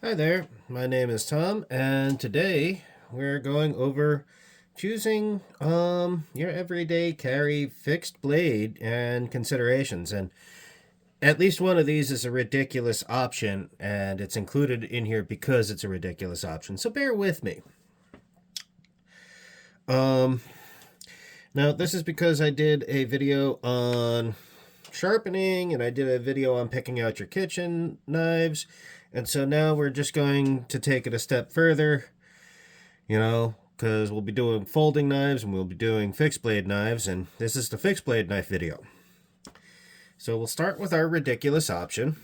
Hi there, my name is Tom, and today we're going over choosing your everyday carry fixed blade and considerations. And at least one of these is a ridiculous option, and it's included in here because it's a ridiculous option. So bear with me. Um, Now this is because I did a video on sharpening and I did a video on picking out your kitchen knives. And so now we're just going to take it a step further, because we'll be doing folding knives and we'll be doing fixed blade knives, and this is the fixed blade knife video. So we'll start with our ridiculous option.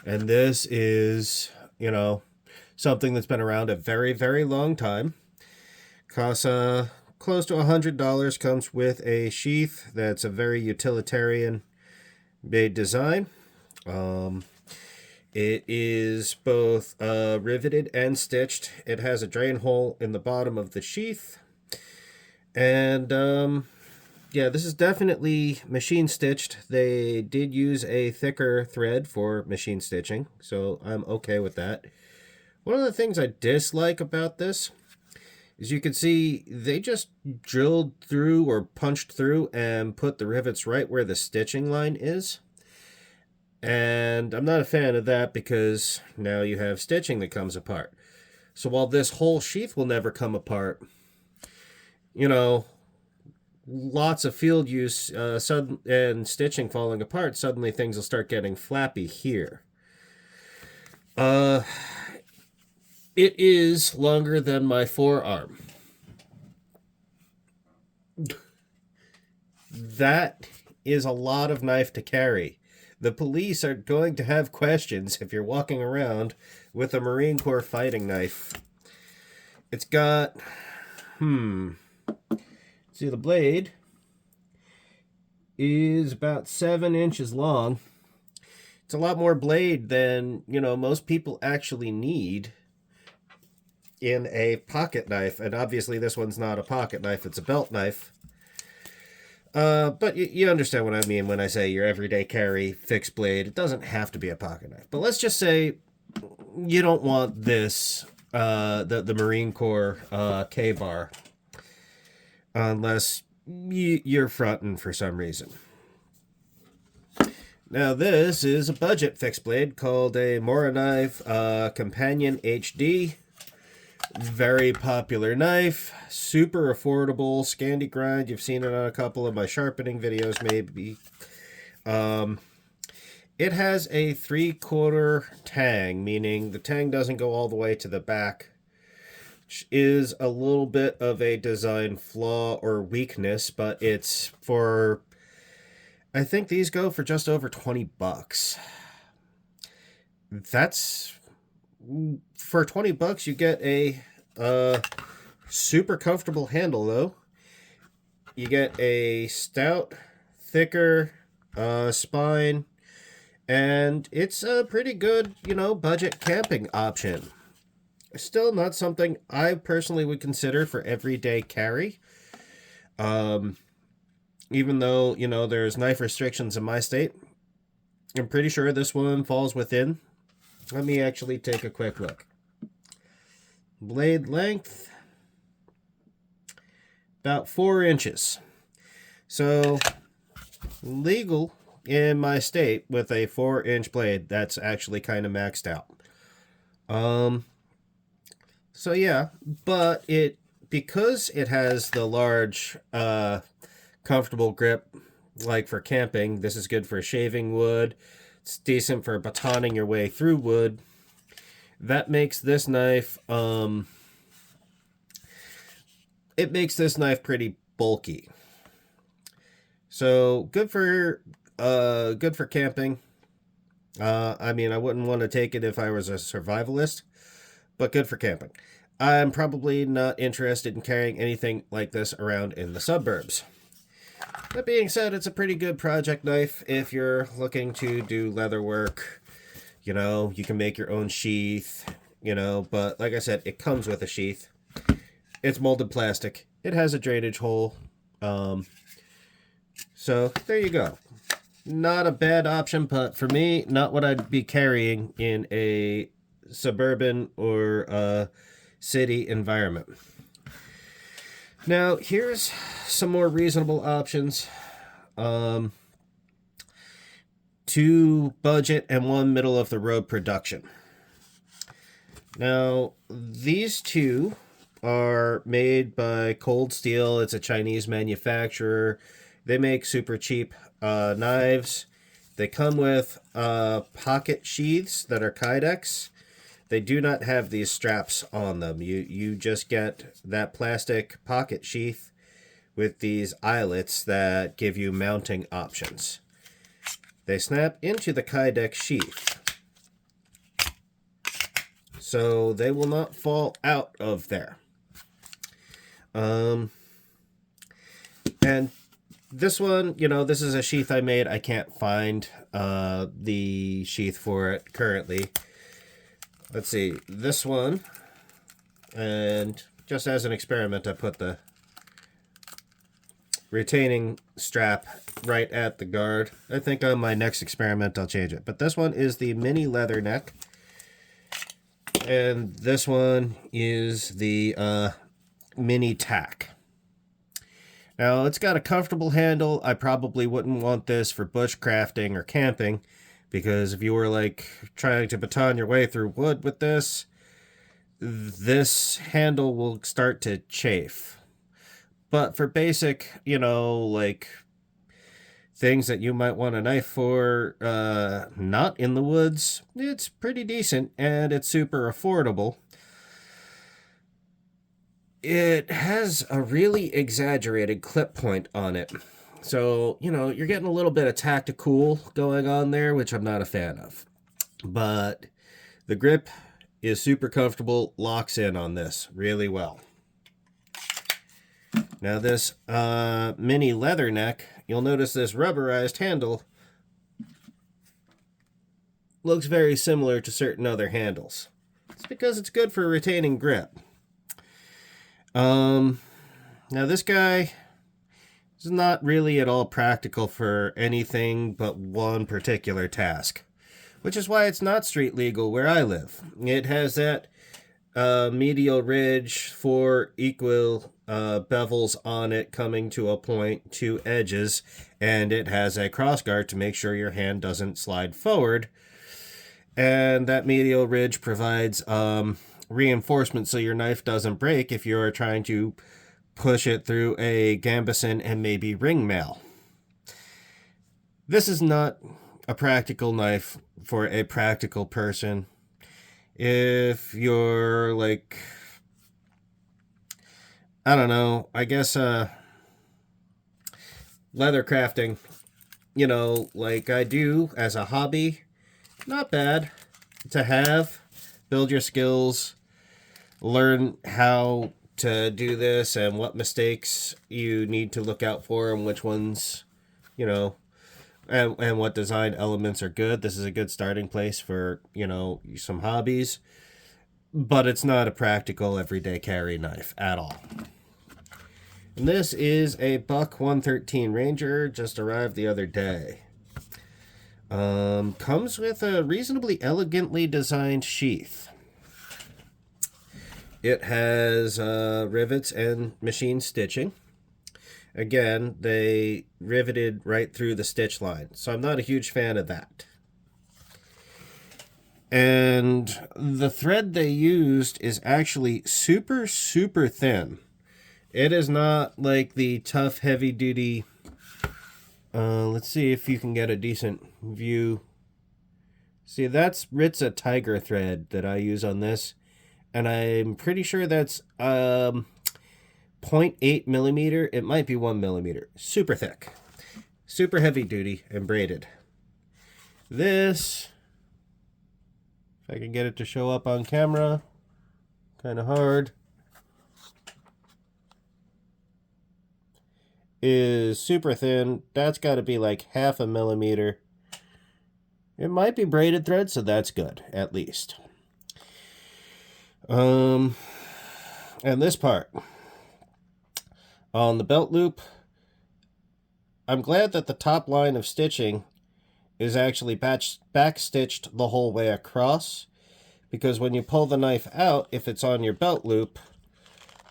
And this is, something that's been around a very, very long time. Costs close to $100, comes with a sheath that's a very utilitarian made design. It is both riveted and stitched. It has a drain hole in the bottom of the sheath. And yeah, this is definitely machine stitched. They did use a thicker thread for machine stitching, so I'm okay with that. One of the things I dislike about this is you can see they just drilled through or punched through and put the rivets right where the stitching line is. And I'm not a fan of that because now you have stitching that comes apart. So while this whole sheath will never come apart, lots of field use and stitching falling apart, suddenly things will start getting flappy here. It is longer than my forearm. That is a lot of knife to carry. The police are going to have questions if you're walking around with a Marine Corps fighting knife. It's got, see, the blade is about 7 inches long. It's a lot more blade than, most people actually need in a pocket knife. And obviously this one's not a pocket knife, it's a belt knife. But you understand what I mean when I say your everyday carry fixed blade. It doesn't have to be a pocket knife. But let's just say you don't want this, the Marine Corps K-bar, unless you're fronting for some reason. Now this is a budget fixed blade called a Morakniv Companion HD. Very popular knife, super affordable, Scandi grind. You've seen it on a couple of my sharpening videos, maybe. It has a 3/4 tang, meaning the tang doesn't go all the way to the back, which is a little bit of a design flaw or weakness, but it's for, I think these go for just over $20. That's, for $20 you get a super comfortable handle, though. You get a stout, thicker spine, and it's a pretty good, budget camping option. Still not something I personally would consider for everyday carry. Even though, there's knife restrictions in my state, I'm pretty sure this one falls within. Let me actually take a quick look. Blade length, about 4 inches. So, legal in my state with a 4-inch blade. That's actually kind of maxed out. So yeah, but because it has the large, comfortable grip, like for camping, this is good for shaving wood. It's decent for batoning your way through wood. That makes this knife, it makes this knife pretty bulky. So good for camping. I mean, I wouldn't want to take it if I was a survivalist, but good for camping. I'm probably not interested in carrying anything like this around in the suburbs. That being said, it's a pretty good project knife if you're looking to do leather work. You can make your own sheath, but like I said, it comes with a sheath. It's molded plastic. It has a drainage hole. So there you go. Not a bad option, but for me, not what I'd be carrying in a suburban or city environment. Now, here's some more reasonable options. Two budget and one middle of the road production. Now, these two are made by Cold Steel. It's a Chinese manufacturer. They make super cheap knives. They come with pocket sheaths that are Kydex. They do not have these straps on them. You just get that plastic pocket sheath with these eyelets that give you mounting options. They snap into the Kydex sheath, so they will not fall out of there. And this one, this is a sheath I made. I can't find the sheath for it currently. Let's see, this one, and just as an experiment, I put the retaining strap right at the guard. I think on my next experiment I'll change it. But this one is the mini leather neck. And this one is the mini tack. Now, it's got a comfortable handle. I probably wouldn't want this for bushcrafting or camping, because if you were like trying to baton your way through wood with this handle will start to chafe. But for basic, like things that you might want a knife for, not in the woods, it's pretty decent, and it's super affordable. It has a really exaggerated clip point on it. So, you're getting a little bit of tactical going on there, which I'm not a fan of. But the grip is super comfortable, locks in on this really well. Now this mini leather neck, you'll notice this rubberized handle looks very similar to certain other handles. It's because it's good for retaining grip. Now this guy is not really at all practical for anything but one particular task, which is why it's not street legal where I live. It has that medial ridge, 4 equal bevels on it coming to a point, 2 edges, and it has a crossguard to make sure your hand doesn't slide forward. And that medial ridge provides reinforcement so your knife doesn't break if you're trying to push it through a gambeson and maybe ring mail. This is not a practical knife for a practical person. If you're like, I don't know, I guess leather crafting, like I do as a hobby, not bad to have. Build your skills, learn how to do this and what mistakes you need to look out for and which ones, and what design elements are good. This is a good starting place for, some hobbies. But it's not a practical everyday carry knife at all. And this is a Buck 113 Ranger, just arrived the other day. Comes with a reasonably elegantly designed sheath. It has rivets and machine stitching. Again, they riveted right through the stitch line, so I'm not a huge fan of that. And the thread they used is actually super, super thin. It is not like the tough, heavy-duty... let's see if you can get a decent view. See, that's Ritza Tiger thread that I use on this. And I'm pretty sure that's 0.8 millimeter. It might be 1 millimeter. Super thick. Super heavy-duty and braided. This... if I can get it to show up on camera. Kind of hard. Is super thin. That's got to be like 0.5 millimeter. It might be braided thread, so that's good, at least. And this part. On the belt loop, I'm glad that the top line of stitching is actually back stitched the whole way across, because when you pull the knife out, if it's on your belt loop,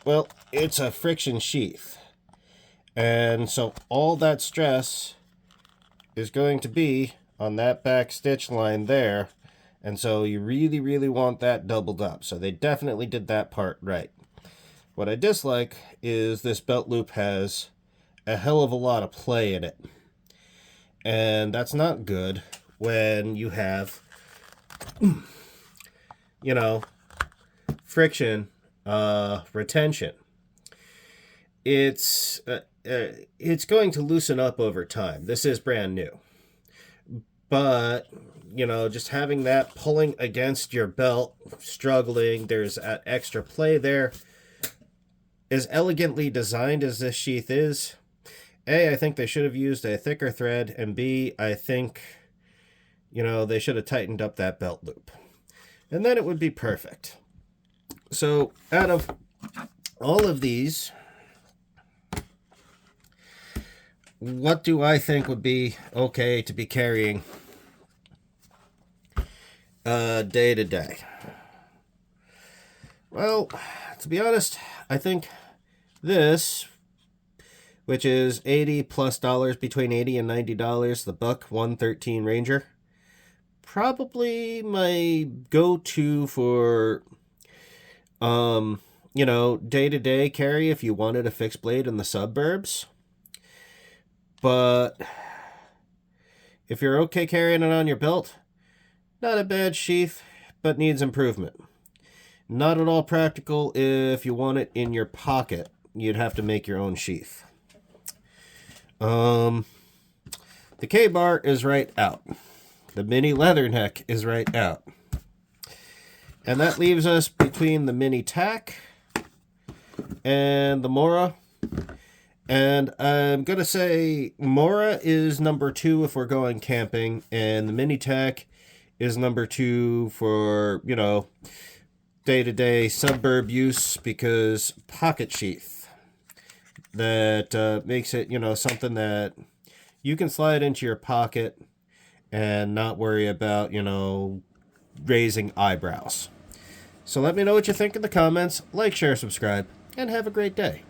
well, it's a friction sheath. And so all that stress is going to be on that back stitch line there. And so you really, really want that doubled up. So they definitely did that part right. What I dislike is this belt loop has a hell of a lot of play in it. And that's not good when you have, you know, friction retention. It's going to loosen up over time. This is brand new. But, you know, just having that pulling against your belt, struggling, there's extra play there. As elegantly designed as this sheath is, A, I think they should have used a thicker thread, and B, I think, you know, they should have tightened up that belt loop. And then it would be perfect. So, out of all of these, what do I think would be okay to be carrying day to day? Well, to be honest, I think this, which is $80+ between $80 and $90, the Buck 113 Ranger, probably my go-to for, you know, day-to-day carry if you wanted a fixed blade in the suburbs. But if you're okay carrying it on your belt, not a bad sheath, but needs improvement. Not at all practical if you want it in your pocket. You'd have to make your own sheath. The K-bar is right out. The mini leather neck is right out. And that leaves us between the mini tack and the Mora. And I'm going to say Mora is number 2 if we're going camping, and the mini tack is number 2 for, you know, day-to-day suburb use, because pocket sheath. That makes it, you know, something that you can slide into your pocket and not worry about, you know, raising eyebrows. So let me know what you think in the comments. Like, share, subscribe, and have a great day.